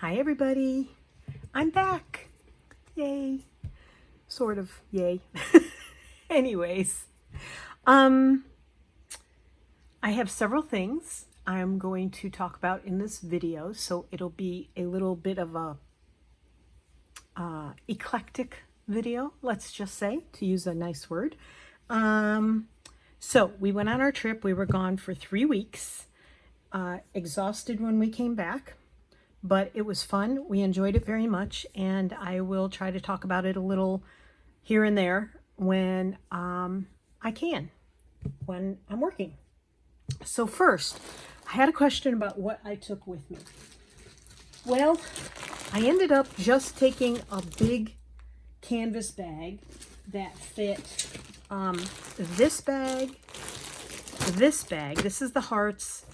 Hi everybody, I'm back. Yay. Sort of, yay. Anyways, I have several things I'm going to talk about in this video, so it'll be a little bit of a eclectic video, let's just say, to use a nice word. So we went on our trip. We were gone for 3 weeks, exhausted when we came back. But it was fun. We enjoyed it very much, and I will try to talk about it a little here and there when I can, when I'm working. So first, I had a question about what I took with me. Well, I ended up just taking a big canvas bag that fit this bag, this is the hearts.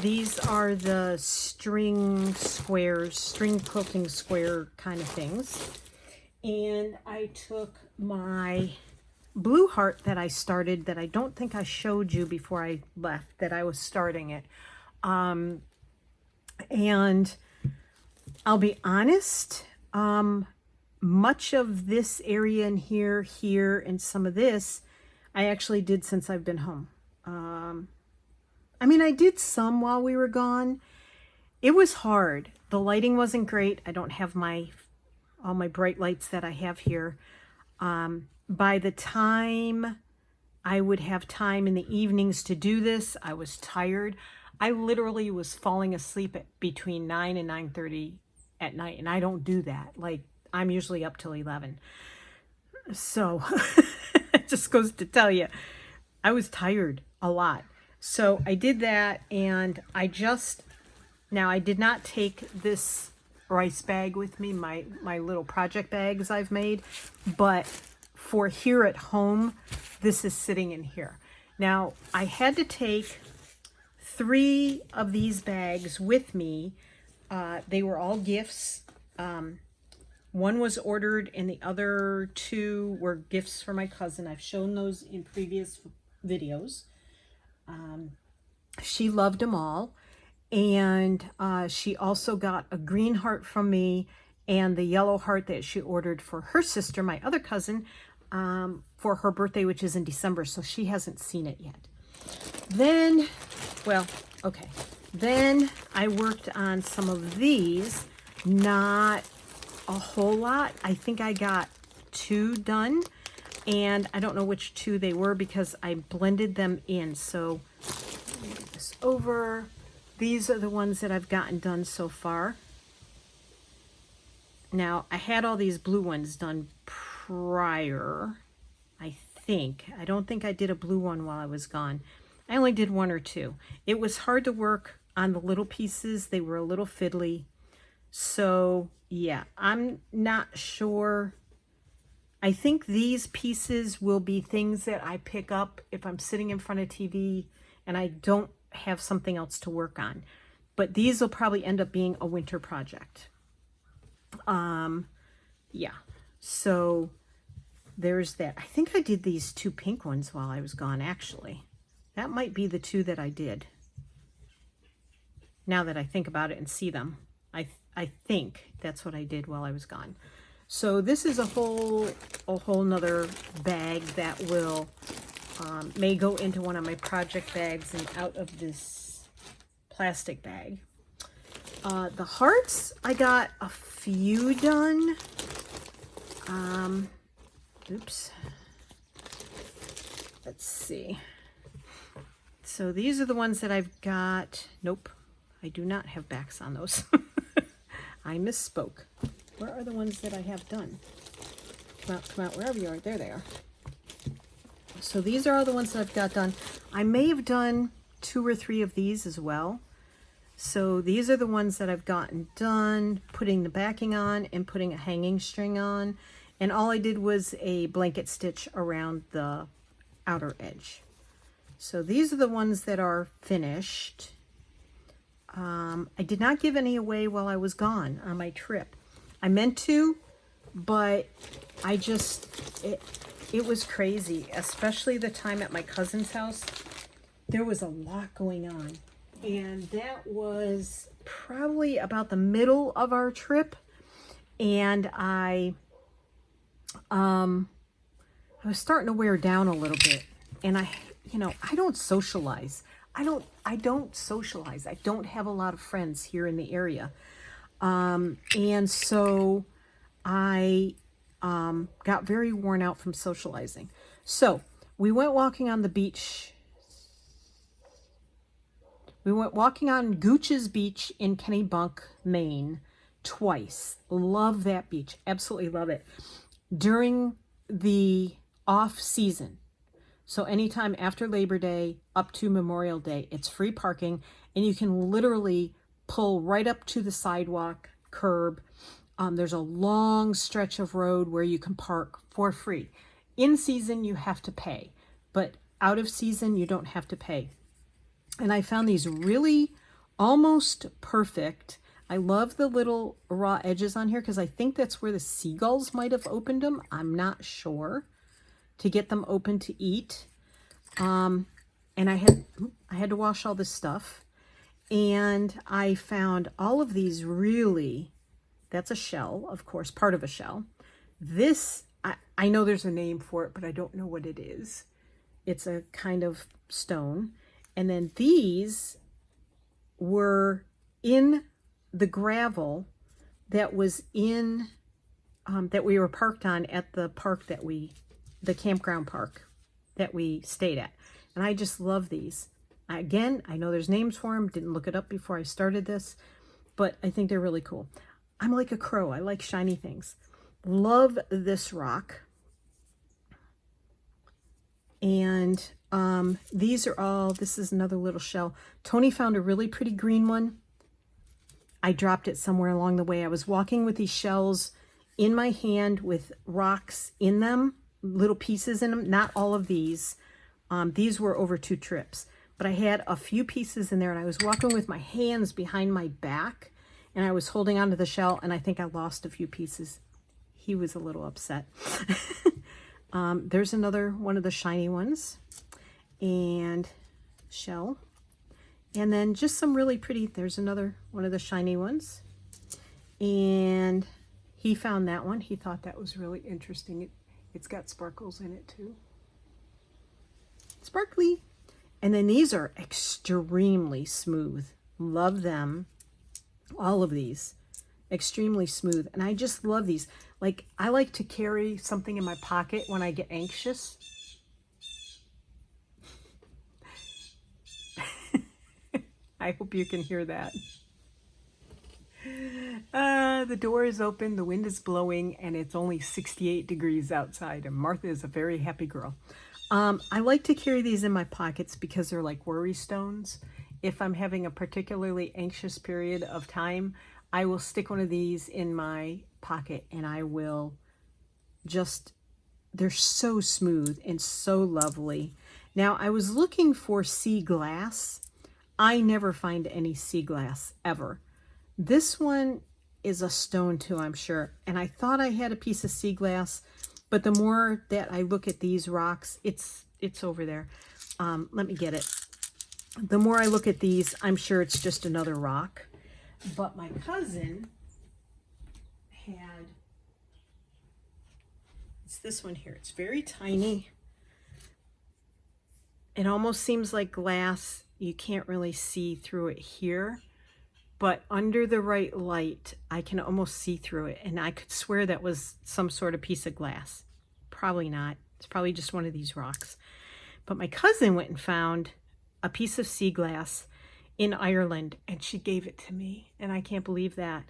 These are the string squares, string quilting square kind of things. And I took my blue heart that I started, that I don't think I showed you before I left, that I was starting it. And I'll be honest, much of this area in here, and some of this, I actually did since I've been home. I mean, I did some while we were gone. It was hard. The lighting wasn't great. I don't have all my bright lights that I have here. By the time I would have time in the evenings to do this, I was tired. I literally was falling asleep at between 9 and 9:30 at night, and I don't do that. Like, I'm usually up till 11. So it just goes to tell you, I was tired a lot. So I did that, and I did not take this rice bag with me, my little project bags I've made, but for here at home, this is sitting in here. Now, I had to take 3 of these bags with me. They were all gifts. One was ordered, and the other 2 were gifts for my cousin. I've shown those in previous videos. She loved them all, and she also got a green heart from me and the yellow heart that she ordered for her sister, my other cousin, for her birthday, which is in December, so she hasn't seen it yet. Then I worked on some of these, not a whole lot. I think I got 2 done, and I don't know which 2 they were because I blended them in. So let me move this over. These are the ones that I've gotten done so far. Now, I had all these blue ones done prior, I think. I don't think I did a blue one while I was gone. I only did 1 or 2. It was hard to work on the little pieces. They were a little fiddly. So, yeah, I'm not sure. I think these pieces will be things that I pick up if I'm sitting in front of TV and I don't have something else to work on. But these will probably end up being a winter project. Yeah, so there's that. I think I did these 2 pink ones while I was gone, actually. That might be the 2 that I did. Now that I think about it and see them, I think that's what I did while I was gone. So this is a whole nother bag that will may go into one of my project bags and out of this plastic bag. The hearts, I got a few done. Oops. Let's see. So these are the ones that I've got. Nope, I do not have backs on those. I misspoke. Where are the ones that I have done? Come out, wherever you are. There they are. So these are all the ones that I've got done. I may have done 2 or 3 of these as well. So these are the ones that I've gotten done, putting the backing on and putting a hanging string on. And all I did was a blanket stitch around the outer edge. So these are the ones that are finished. I did not give any away while I was gone on my trip. I meant to, but it was crazy, especially the time at my cousin's house. There was a lot going on. And that was probably about the middle of our trip. And I was starting to wear down a little bit. And I don't socialize. I don't socialize. I don't have a lot of friends here in the area. And so I got very worn out from socializing. So we went walking on the beach. We went walking on Gooch's Beach in Kennebunk, Maine, twice. Love that beach. Absolutely love it. During the off season, so anytime after Labor Day up to Memorial Day, it's free parking, and you can literally pull right up to the sidewalk curb. There's a long stretch of road where you can park for free. In season, you have to pay, but out of season, you don't have to pay. And I found these really almost perfect. I love the little raw edges on here because I think that's where the seagulls might have opened them. I'm not sure. To get them open to eat. And I had to wash all this stuff. And I found all of these really, that's a shell, of course, part of a shell. This, I know there's a name for it, but I don't know what it is. It's a kind of stone. And then these were in the gravel that was in, that we were parked on at the park the campground park that we stayed at. And I just love these. Again, I know there's names for them. Didn't look it up before I started this, but I think they're really cool. I'm like a crow. I like shiny things. Love this rock. And these are all, this is another little shell. Tony found a really pretty green one. I dropped it somewhere along the way. I was walking with these shells in my hand with rocks in them, little pieces in them, not all of these. These were over 2 trips, but I had a few pieces in there, and I was walking with my hands behind my back, and I was holding onto the shell, and I think I lost a few pieces. He was a little upset. There's another one of the shiny ones, and shell, and then just some really pretty, there's another one of the shiny ones, and he found that one. He thought that was really interesting. It's got sparkles in it too. Sparkly. And then these are extremely smooth. Love them. All of these. Extremely smooth. And I just love these. Like, I like to carry something in my pocket when I get anxious. I hope you can hear that. The door is open, the wind is blowing, and it's only 68 degrees outside, and Martha is a very happy girl. I like to carry these in my pockets because they're like worry stones. If I'm having a particularly anxious period of time, I will stick one of these in my pocket, and I will just, they're so smooth and so lovely. Now, I was looking for sea glass. I never find any sea glass, ever. This one is a stone too, I'm sure. And I thought I had a piece of sea glass, but the more that I look at these rocks, it's over there. Let me get it. The more I look at these, I'm sure it's just another rock. But my cousin had, it's this one here. It's very tiny. It almost seems like glass. You can't really see through it here. But under the right light, I can almost see through it. And I could swear that was some sort of piece of glass. Probably not. It's probably just one of these rocks. But my cousin went and found a piece of sea glass in Ireland, and she gave it to me. And I can't believe that.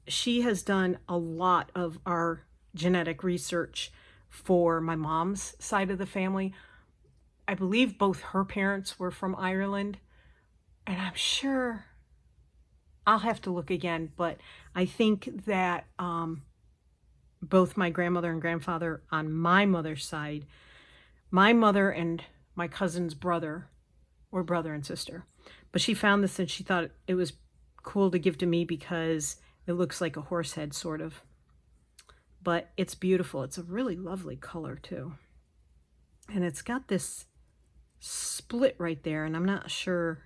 She has done a lot of our genetic research for my mom's side of the family. I believe both her parents were from Ireland. And I'm sure, I'll have to look again, but I think that both my grandmother and grandfather on my mother's side, my mother and my cousin's brother were brother and sister. But she found this and she thought it was cool to give to me because it looks like a horse head, sort of. But it's beautiful. It's a really lovely color too. And it's got this split right there, and I'm not sure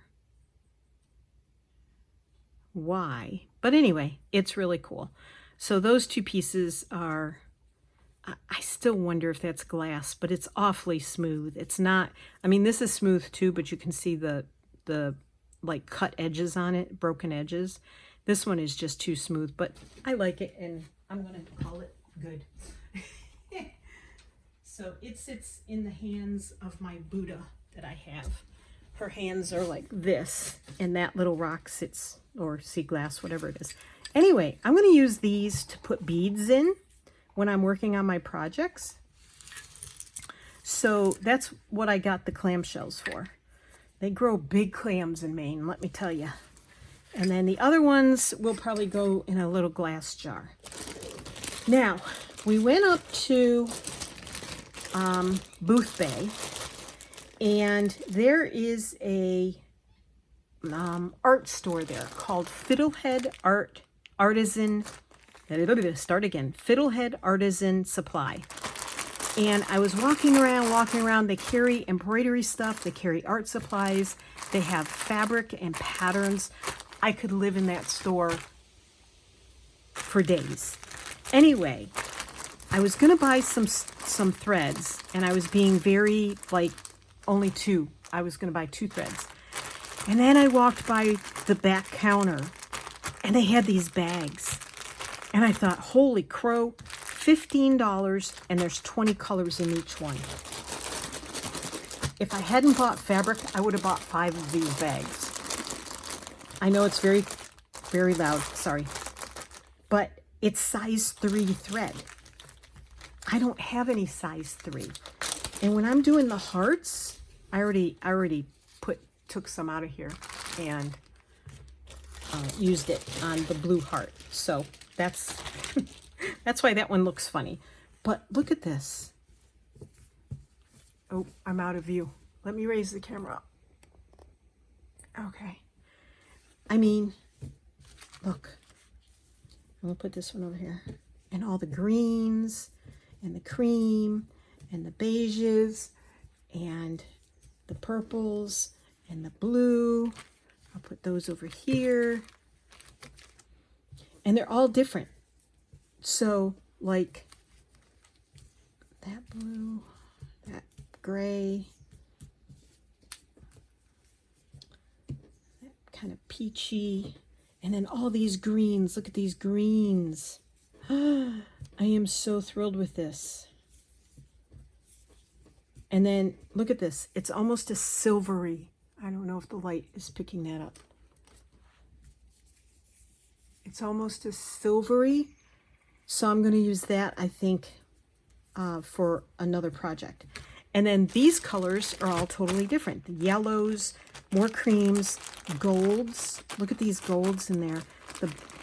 why. But anyway, it's really cool. So those two pieces are, I still wonder if that's glass, but it's awfully smooth. It's not, I mean, this is smooth too, but you can see the like cut edges on it, broken edges. This one is just too smooth, but I like it, and I'm going to call it good. So it sits in the hands of my Buddha that I have. Her hands are like this, and that little rock sits, or sea glass, whatever it is. Anyway, I'm going to use these to put beads in when I'm working on my projects. So that's what I got the clamshells for. They grow big clams in Maine, let me tell you. And then the other ones will probably go in a little glass jar. Now, we went up to Booth Bay, and there is a art store there called Fiddlehead Artisan. Start again. Fiddlehead Artisan Supply. And I was walking around. They carry embroidery stuff. They carry art supplies. They have fabric and patterns. I could live in that store for days. Anyway, I was going to buy some threads, and I was being very, like, only two. I was going to buy 2 threads. And then I walked by the back counter, and they had these bags. And I thought, holy crow, $15, and there's 20 colors in each one. If I hadn't bought fabric, I would have bought 5 of these bags. I know it's very, very loud, sorry. But it's size 3 thread. I don't have any size 3. And when I'm doing the hearts, I already took some out of here and used it on the blue heart. So that's that's why that one looks funny. But look at this. Oh, I'm out of view. Let me raise the camera up. Okay. I mean, look. I'm going to put this one over here. And all the greens and the cream and the beiges and the purples and the blue. I'll put those over here. And they're all different. So, like that blue, that gray, that kind of peachy, and then all these greens. Look at these greens. I am so thrilled with this. And then look at this. It's almost a silvery. I don't know if the light is picking that up. It's almost a silvery. So I'm going to use that, I think, for another project. And then these colors are all totally different. The yellows, more creams, golds. Look at these golds in there.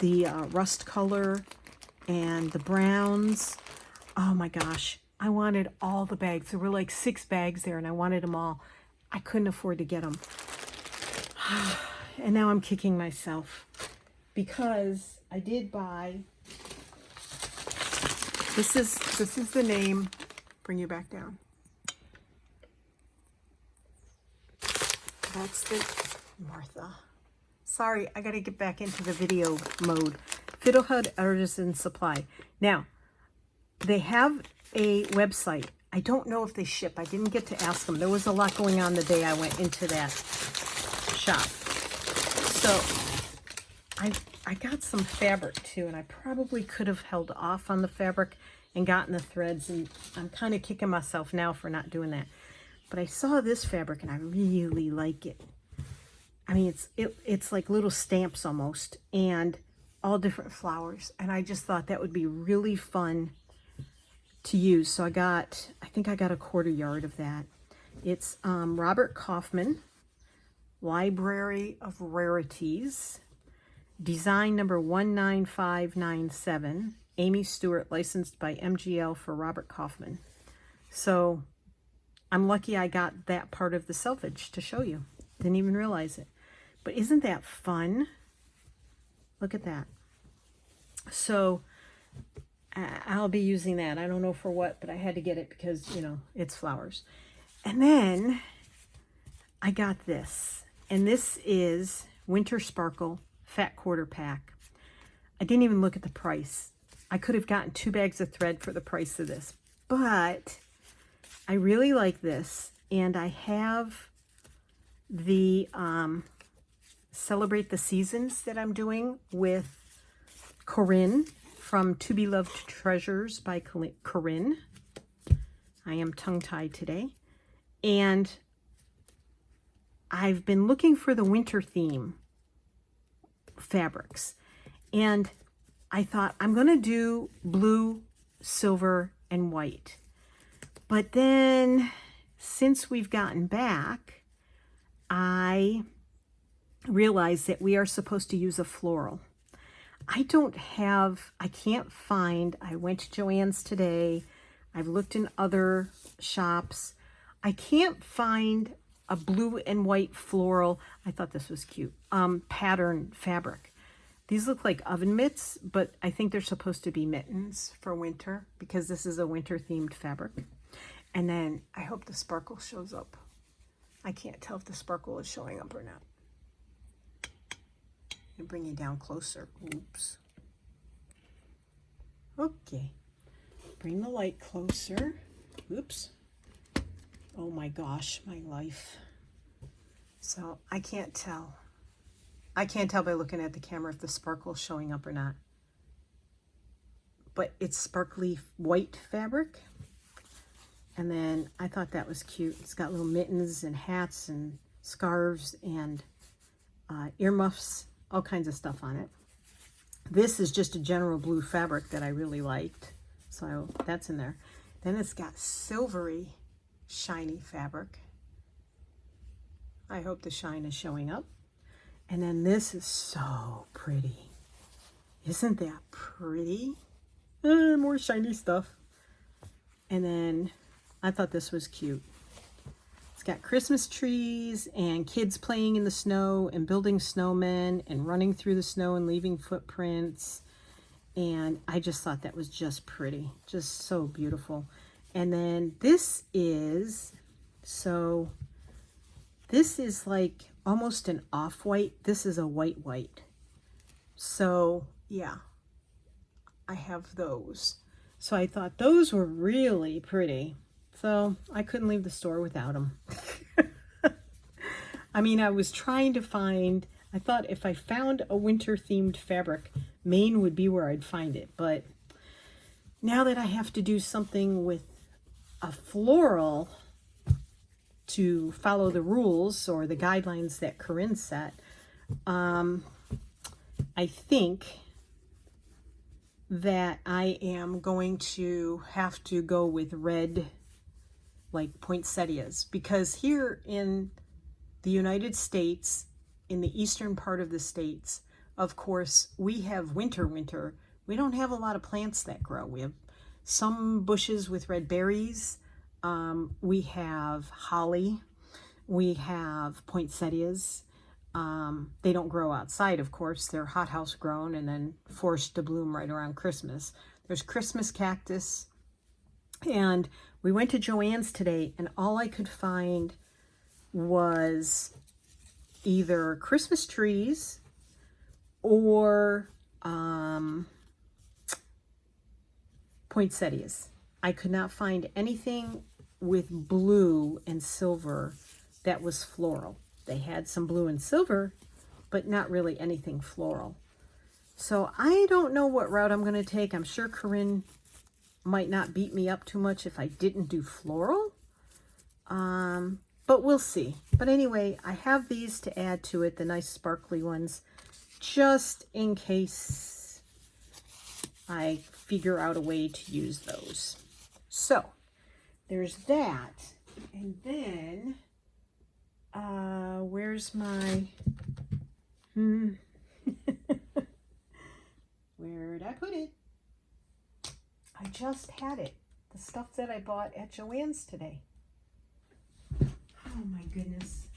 The rust color and the browns. Oh my gosh. I wanted all the bags. There were like 6 bags there, and I wanted them all. I couldn't afford to get them. And now I'm kicking myself because I did buy. This is the name. Bring you back down. That's the Martha. Sorry, I got to get back into the video mode. Fiddlehead Artisan Supply. Now, they have a website. I don't know if they ship. I didn't get to ask them. There was a lot going on the day I went into that shop. So I got some fabric too, and I probably could have held off on the fabric and gotten the threads, and I'm kind of kicking myself now for not doing that. But I saw this fabric and I really like it. I mean, it's like little stamps almost, and all different flowers, and I just thought that would be really fun to use. So I think I got a 1/4 yard of that. It's Robert Kaufman, Library of Rarities, design number 19597, Amy Stewart, licensed by MGL for Robert Kaufman. So I'm lucky I got that part of the selvage to show you. Didn't even realize it. But isn't that fun? Look at that. So I'll be using that. I don't know for what, but I had to get it because, you know, it's flowers. And then I got this. And this is Winter Sparkle fat quarter pack. I didn't even look at the price. I could have gotten 2 bags of thread for the price of this, but I really like this. And I have the Celebrate the Seasons that I'm doing with Corinne from To Be Loved Treasures by Corinne. I am tongue-tied today. And I've been looking for the winter theme fabrics. And I thought, I'm going to do blue, silver, and white. But then, since we've gotten back, I realized that we are supposed to use a floral. I can't find, I went to Joann's today. I've looked in other shops. I can't find a blue and white floral. I thought this was cute. Pattern fabric. These look like oven mitts, but I think they're supposed to be mittens for winter because this is a winter themed fabric. And then I hope the sparkle shows up. I can't tell if the sparkle is showing up or not. And bring you down closer. Oops. Okay. Bring the light closer. Oops. Oh my gosh, my life. So I can't tell. I can't tell by looking at the camera if the sparkle's showing up or not. But it's sparkly white fabric. And then I thought that was cute. It's got little mittens and hats and scarves and earmuffs, all kinds of stuff on it. This is just a general blue fabric that I really liked. So that's in there. Then it's got silvery, shiny fabric. I hope the shine is showing up. And then this is so pretty. Isn't that pretty? More shiny stuff. And then I thought this was cute. It's got Christmas trees and kids playing in the snow and building snowmen and running through the snow and leaving footprints. And I just thought that was just pretty. Just so beautiful. And then this is like almost an off-white. This is a white. So yeah, I have those. So I thought those were really pretty. So I couldn't leave the store without them. I mean, I was trying to find, I thought if I found a winter themed fabric, Maine would be where I'd find it. But now that I have to do something with a floral to follow the rules or the guidelines that Corinne set, I think that I am going to have to go with red, like poinsettias, because here in the United States, in the eastern part of the states, of course, we have winter. We don't have a lot of plants that grow. We have some bushes with red berries. We have holly. We have poinsettias. They don't grow outside, of course. They're hothouse grown and then forced to bloom right around Christmas. There's Christmas cactus. And we went to Joann's today, and all I could find was either Christmas trees or poinsettias. I could not find anything with blue and silver that was floral. They had some blue and silver, but not really anything floral. So I don't know what route I'm going to take. I'm sure Corinne might not beat me up too much if I didn't do floral. But we'll see. But anyway, I have these to add to it, the nice sparkly ones, just in case I figure out a way to use those. So there's that. And then, where's my, where'd I put it? I just had it. The stuff that I bought at Joann's today. Oh my goodness.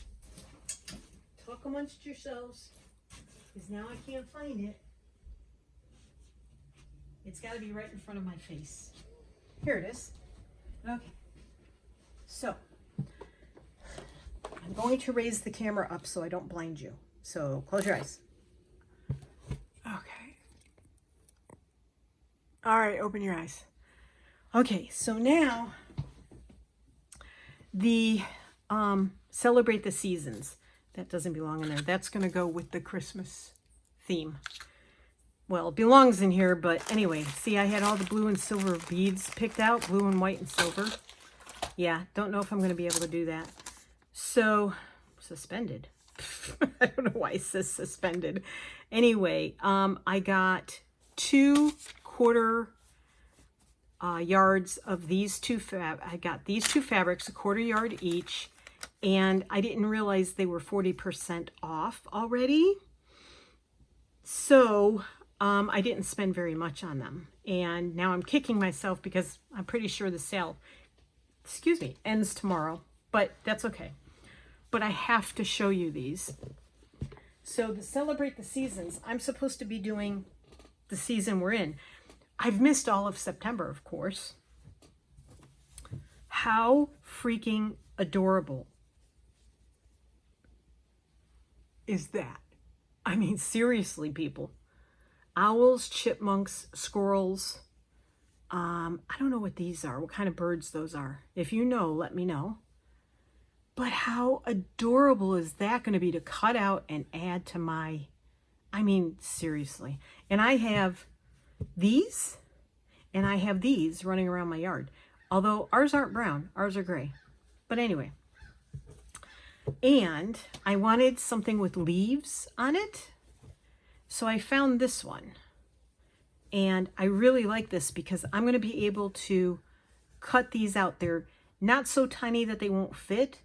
Talk amongst yourselves, because now I can't find it. It's got to be right in front of my face. Here it is. Okay. So, I'm going to raise the camera up so I don't blind you. So, close your eyes. All right, open your eyes. Okay, so now the Celebrate the Seasons. That doesn't belong in there. That's going to go with the Christmas theme. Well, it belongs in here, but anyway, see, I had all the blue and silver beads picked out, blue and white and silver. Yeah, don't know if I'm going to be able to do that. So, suspended. I don't know why it says suspended. Anyway, I got 2/4 yards of these two I got these two fabrics, 1/4 yard each, and I didn't realize they were 40% off already. So I didn't spend very much on them, and now I'm kicking myself because I'm pretty sure the sale, excuse me, ends tomorrow, but that's okay. But I have to show you these. So to Celebrate the Seasons, I'm supposed to be doing the season we're in. I've missed all of September, of course. How freaking adorable is that? I mean, seriously, people. Owls, chipmunks, squirrels. I don't know what these are, what kind of birds those are. If you know, let me know. But how adorable is that going to be to cut out and add to my, I mean, seriously. And I have these, and I have these running around my yard. Although ours aren't brown, ours are gray. But anyway. And I wanted something with leaves on it. So I found this one. And I really like this because I'm going to be able to cut these out. They're not so tiny that they won't fit,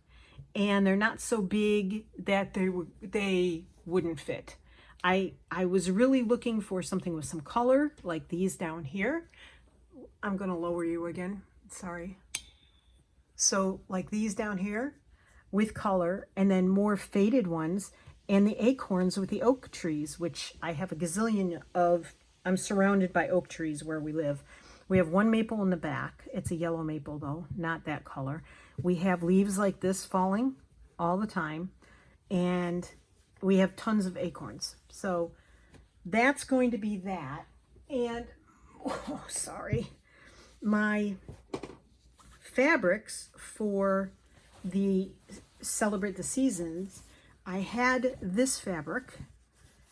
and they're not so big that they wouldn't fit. I was really looking for something with some color, like these down here. I'm going to lower you again. Sorry. So like these down here with color, and then more faded ones, and the acorns with the oak trees, which I have a gazillion of. I'm surrounded by oak trees where we live. We have one maple in the back. It's a yellow maple though, not that color. We have leaves like this falling all the time, and we have tons of acorns. So that's going to be that. And, oh, sorry, my fabrics for the Celebrate the Seasons, I had this fabric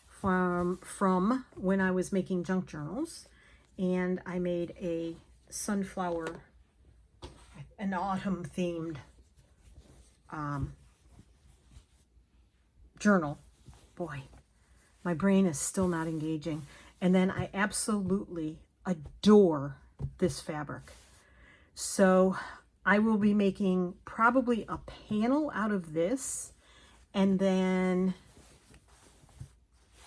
from when I was making junk journals, and I made a sunflower, an autumn themed journal. Boy, my brain is still not engaging. And then I absolutely adore this fabric. So I will be making probably a panel out of this, and then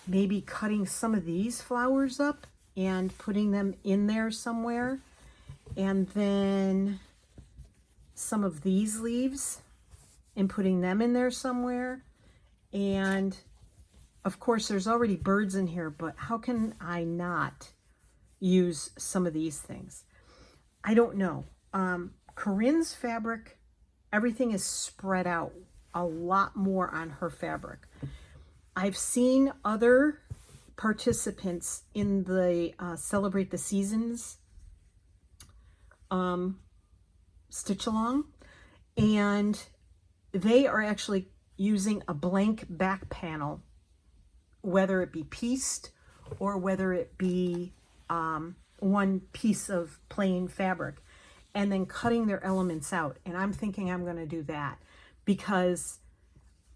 maybe cutting some of these flowers up and putting them in there somewhere, and then some of these leaves and putting them in there somewhere. And of course there's already birds in here, but how can I not use some of these things? I don't know. Corinne's fabric, everything is spread out a lot more on her fabric. I've seen other participants in the Celebrate the Seasons stitch along, and they are actually using a blank back panel, whether it be pieced or whether it be one piece of plain fabric, and then cutting their elements out. And I'm thinking I'm going to do that, because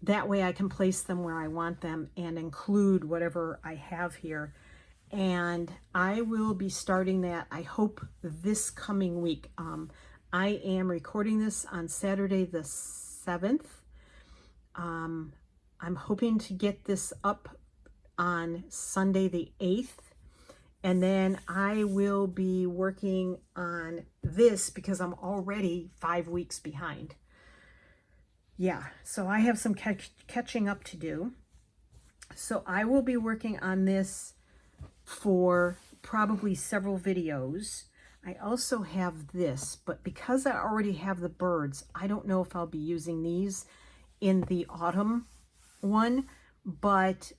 that way I can place them where I want them and include whatever I have here. And I will be starting that, I hope, this coming week. I am recording this on Saturday the 7th. I'm hoping to get this up on Sunday the 8th. And then I will be working on this because I'm already 5 weeks behind. Yeah, so I have some catching up to do. So I will be working on this for probably several videos. I also have this, but because I already have the birds, I don't know if I'll be using these in the autumn one, but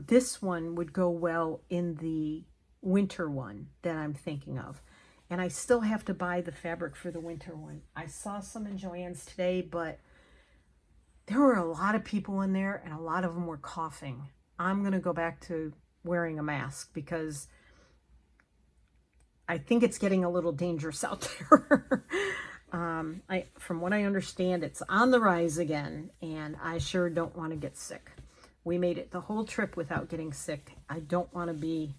this one would go well in the winter one that I'm thinking of. And I still have to buy the fabric for the winter one. I saw some in Joann's today, but there were a lot of people in there and a lot of them were coughing. I'm going to go back to wearing a mask because I think it's getting a little dangerous out there. From what I understand, it's on the rise again, and I sure don't want to get sick. We made it the whole trip without getting sick. I don't want to be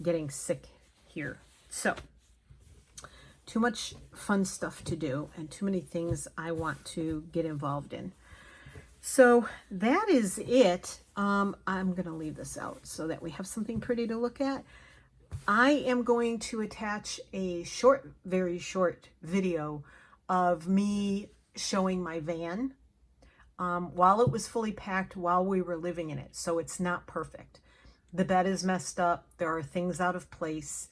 getting sick here. So, too much fun stuff to do and too many things I want to get involved in. So that is it. I'm going to leave this out so that we have something pretty to look at. I am going to attach a short, very short video of me showing my van while it was fully packed, while we were living in it. So it's not perfect. The bed is messed up. There are things out of place.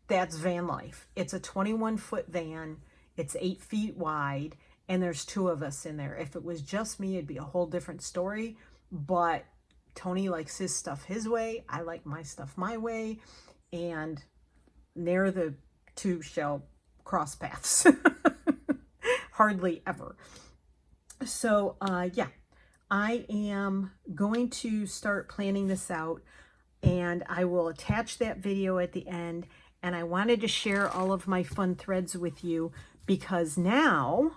That's van life. It's a 21-foot van. It's 8 feet wide, and there's 2 of us in there. If it was just me, it'd be a whole different story. But Tony likes his stuff his way. I like my stuff my way. And ne'er the two shall cross paths. Hardly ever. So, yeah, I am going to start planning this out, and I will attach that video at the end. And I wanted to share all of my fun threads with you because now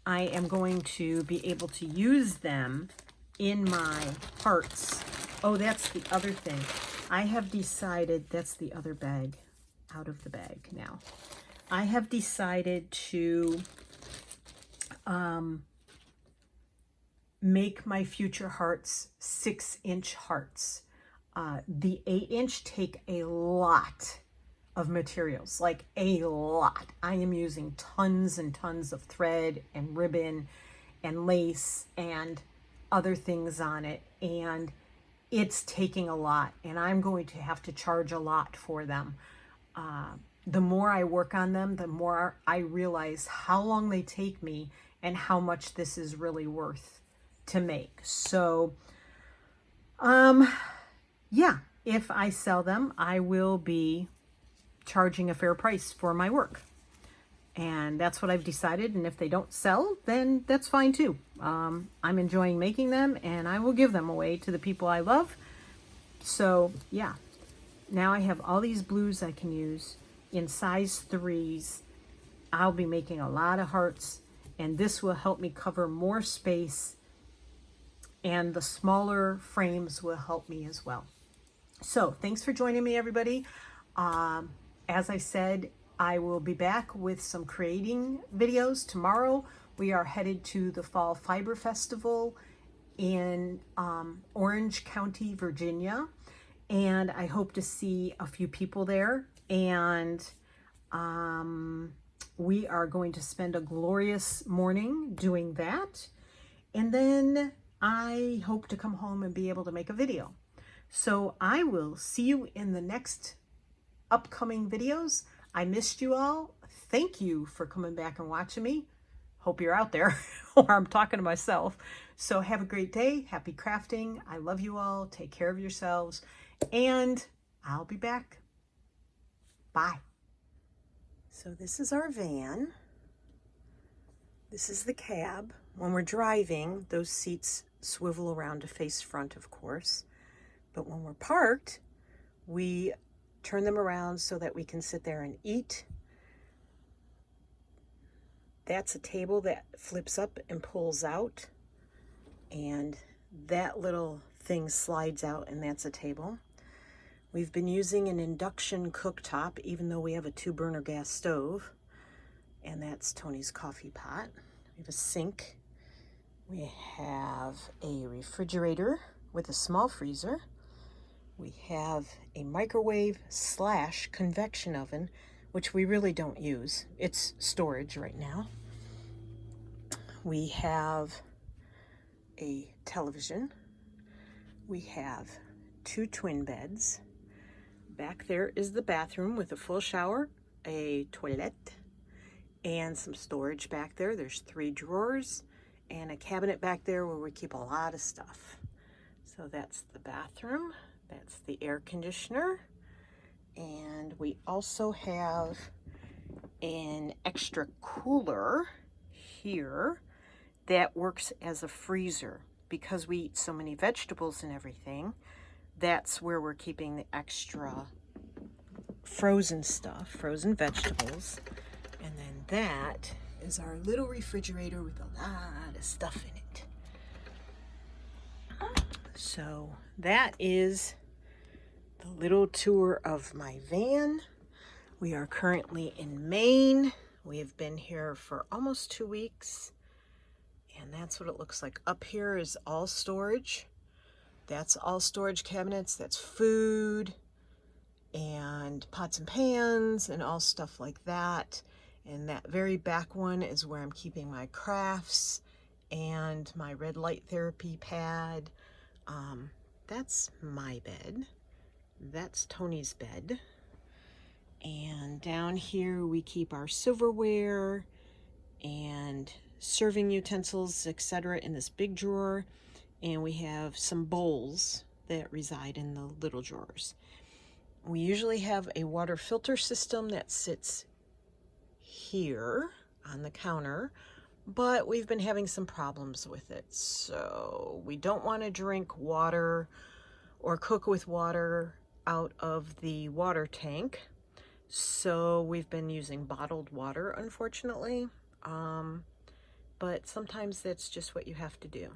I am going to be able to use them in my hearts. Oh, that's the other thing. I have decided, that's the other bag out of the bag now. I have decided to make my future hearts 6-inch hearts. The 8-inch take a lot of materials, like a lot. I am using tons and tons of thread and ribbon and lace and other things on it, and it's taking a lot, and I'm going to have to charge a lot for them. The more I work on them, the more I realize how long they take me and how much this is really worth to make. So, yeah, if I sell them, I will be charging a fair price for my work. And that's what I've decided. And if they don't sell, then that's fine too. I'm enjoying making them, and I will give them away to the people I love. So yeah, now I have all these blues I can use in size 3s. I'll be making a lot of hearts, and this will help me cover more space, and the smaller frames will help me as well. So thanks for joining me, everybody. As I said, I will be back with some creating videos tomorrow. We are headed to the Fall Fiber Festival in Orange County, Virginia, and I hope to see a few people there. And we are going to spend a glorious morning doing that, and then I hope to come home and be able to make a video. So I will see you in the next upcoming videos. I missed you all. Thank you for coming back and watching me. Hope you're out there, or I'm talking to myself. So have a great day. Happy crafting. I love you all. Take care of yourselves, and I'll be back. Bye. So this is our van. This is the cab. When we're driving, those seats swivel around to face front, of course. But when we're parked, we turn them around so that we can sit there and eat. That's a table that flips up and pulls out, and that little thing slides out, and that's a table. We've been using an induction cooktop, even though we have a 2-burner gas stove, and that's Tony's coffee pot. We have a sink. We have a refrigerator with a small freezer. We have a microwave / convection oven, which we really don't use. It's storage right now. We have a television. We have 2 twin beds. Back there is the bathroom with a full shower, a toilet, and some storage back there. There's 3 drawers and a cabinet back there where we keep a lot of stuff. So that's the bathroom. That's the air conditioner, And we also have an extra cooler here that works as a freezer. Because we eat so many vegetables and everything, that's where we're keeping the extra frozen stuff, frozen vegetables. And then that is our little refrigerator with a lot of stuff in it. So that is the little tour of my van. We are currently in Maine. We have been here for almost 2 weeks. And that's what it looks like. Up here is all storage. That's all storage cabinets. That's food and pots and pans and all stuff like that. And that very back one is where I'm keeping my crafts and my red light therapy pad. That's my bed. That's Tony's bed. And down here we keep our silverware and serving utensils, etc. in this big drawer. And we have some bowls that reside in the little drawers. We usually have a water filter system that sits here on the counter, but we've been having some problems with it. So we don't want to drink water or cook with water out of the water tank. So we've been using bottled water, unfortunately. But sometimes that's just what you have to do.